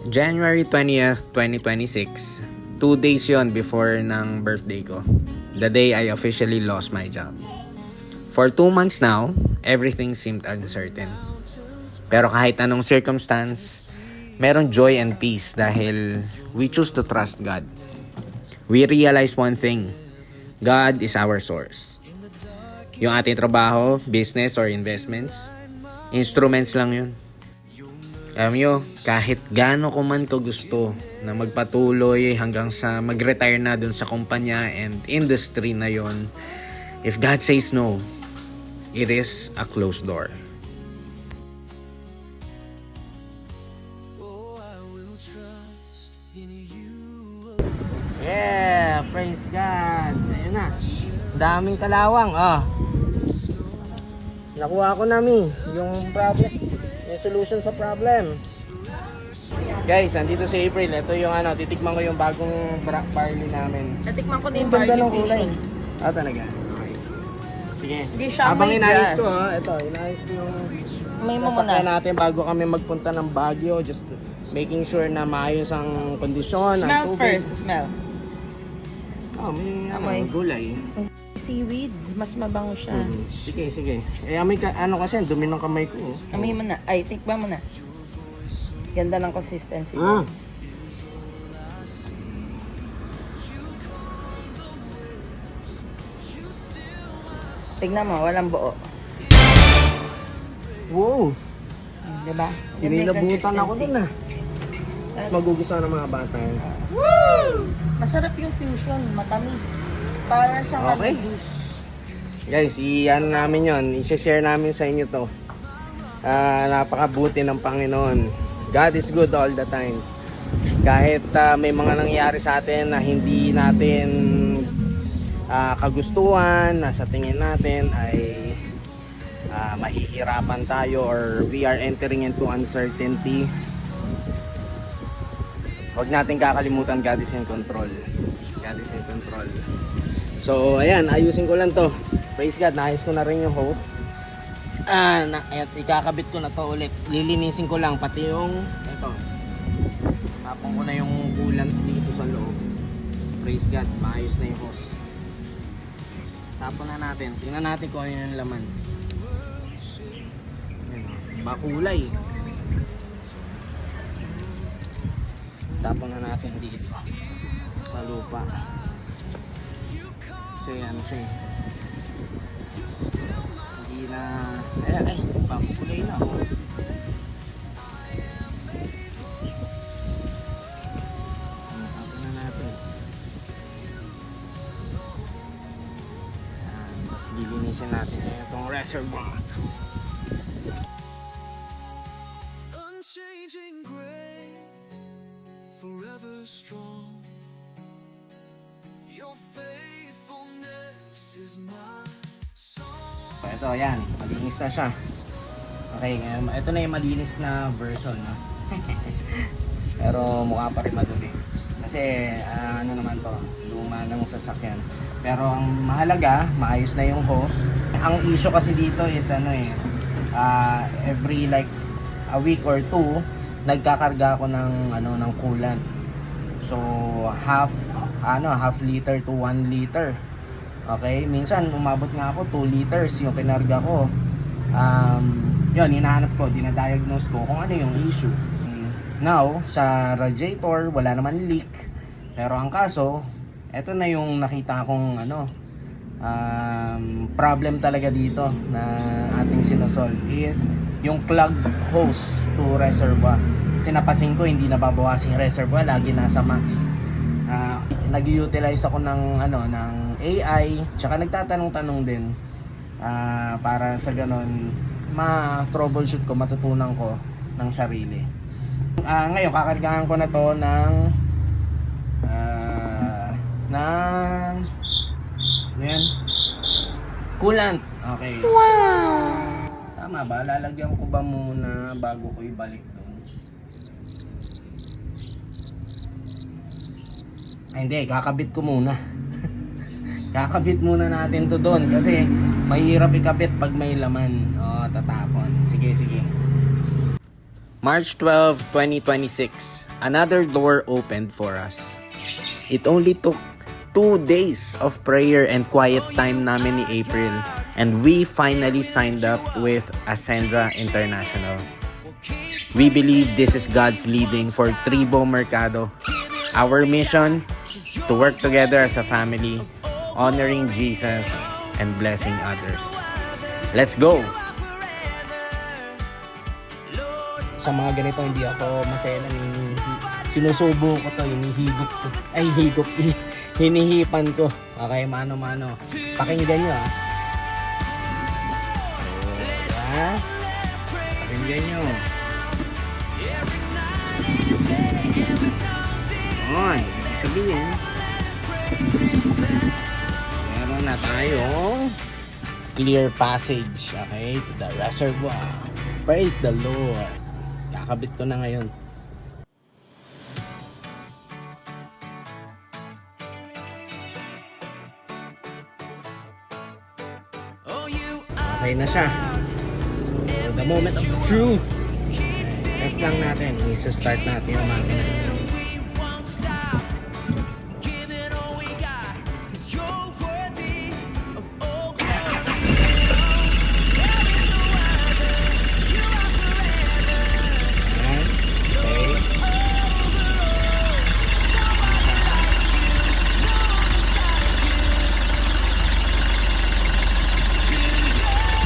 January 20th, 2026, 2 days yon before ng birthday ko. The day I officially lost my job. For 2 months now, everything seemed uncertain. Pero kahit anong circumstance, merong joy and peace dahil we choose to trust God. We realize one thing, God is our source. Yung ating trabaho, business or investments, instruments lang yun. Alam nyo, kahit gaano ko man ko gusto na magpatuloy hanggang sa mag-retire na dun sa kumpanya and industry na yon, if God says no, it is a closed door. Yeah, praise God. Ayun na. Daming kalawang. Nakuha ko na yung problem. Yung solution sa problem. Guys, andito si April. Ito yung titikman ko yung bagong black barley namin. Natikman ko na yung Ang ganda barley ng kulay. fusion. Talaga? Okay. Sige. Hindi siya Habang may inayos gas. ko, ito, inayos ko yung May mo sasakyan muna. natin bago kami magpunta ng Baguio. Just making sure na maayos ang kondisyon, ang Smell tubig. first, smell. May Amoy. gulay. Seaweed, mas mabango siya. Sige, sige. May kasi, dumi ng kamay ko. Amoy mo na. Ay, tikba mo na. Ganda ng consistency. Tignan mo, walang buo. Wow! Diba? Inilabutan ako dun Magugustuhan ng mga bata. Masarap yung fusion, matamis. Para siyang Okay. juice. Guys, namin yon, i-share namin sa inyo to. Napakabuti ng Panginoon. God is good all the time. Kahit may mga nangyayari sa atin na hindi natin kagustuhan, na sa tingin natin ay mahihirapan tayo or we are entering into uncertainty. Huwag natin kakalimutan, God is in control. God is in control. So, ayan, ayusin ko lang to. Praise God, naayos ko na rin yung hose. Ikakabit ko na to ulit. Lilinisin ko lang, pati yung ito. Tapon ko na yung coolant dito sa loob. Praise God, maayos na yung hose. Tapon na natin. Tingnan natin kung ano yung laman. Makulay. Tapon na natin dito sa lupa. Kasi siya hindi na pakulay na tapon na natin. Tapos lilinisin natin itong reservoir. Unchanging grace, forever strong. Your faithfulness is my song. So, ito, ayan, malinis na siya. Okay, ito na yung malinis na version, no? Pero mukha pa rin madumi. Kasi naman to, luma ng sasakyan. Pero ang mahalaga, maayos na yung hose. Ang issue kasi dito is every like a week or two, nagkakarga ako ng coolant. So half liter to 1 liter. Okay, minsan umabot nga ako 2 liters yung kinarga ko. Yun, hinahanap ko, dinadiagnose ko kung ano yung issue. Now, sa radiator, wala naman leak. Pero ang kaso, eto na yung nakita kong problem talaga dito na ating sinosolve is yung clog hose to reservoir. Sinapasin ko, hindi nababawas yung reservoir, lagi nasa max. Nag-utilize ako ng AI, tsaka nagtatanong-tanong din para sa ganon ma-troubleshoot ko, matutunan ko ng sarili. Ngayon, kakargahan ko na to ng coolant. Okay. Wow! Tama ba? Lalagyan ko ba muna bago ko ibalik doon? Hindi, kakabit ko muna. Kakabit muna natin to doon kasi mahirap ikabit pag may laman. Tatapon. Sige, sige. March 12, 2026. another door opened for us. It only took 2 days of prayer and quiet time namin ni April, and we finally signed up with Ascendra International. We believe this is God's leading for Tribo Mercado. Our mission, to work together as a family, honoring Jesus and blessing others. Let's go! Sa mga ganito hindi ako masaya. Sinusubo ko to, hinihigop ko. Ay, higop. Hinihipan ko. Okay, mano-mano. Pakinggan nyo ah. Diba? Pakinggan nyo. Oy, sabihin. Meron na tayong clear passage, okay, to the reservoir. Praise the Lord. Kakabit ko na ngayon. Okay na siya. So, the moment of truth. Test lang natin. I-start natin yung makina.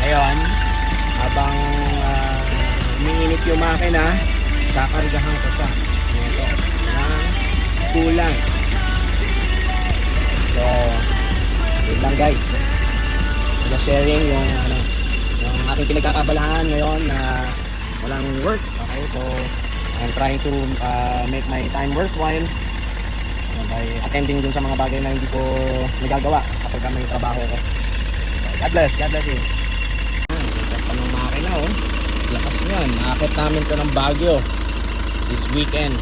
Ngayon, habang umiinit yung makina, kakargahan ko siya. Ito, ng kulang. So, yun lang guys. Just sharing yung aking pinagkakabalahan ngayon na walang work. Okay, so I'm trying to make my time worthwhile by attending dun sa mga bagay na hindi ko nagagawa kapag may trabaho ko. God bless you. Ng makina oh. Lakas yan. Nakakit namin to ng Baguio this weekend.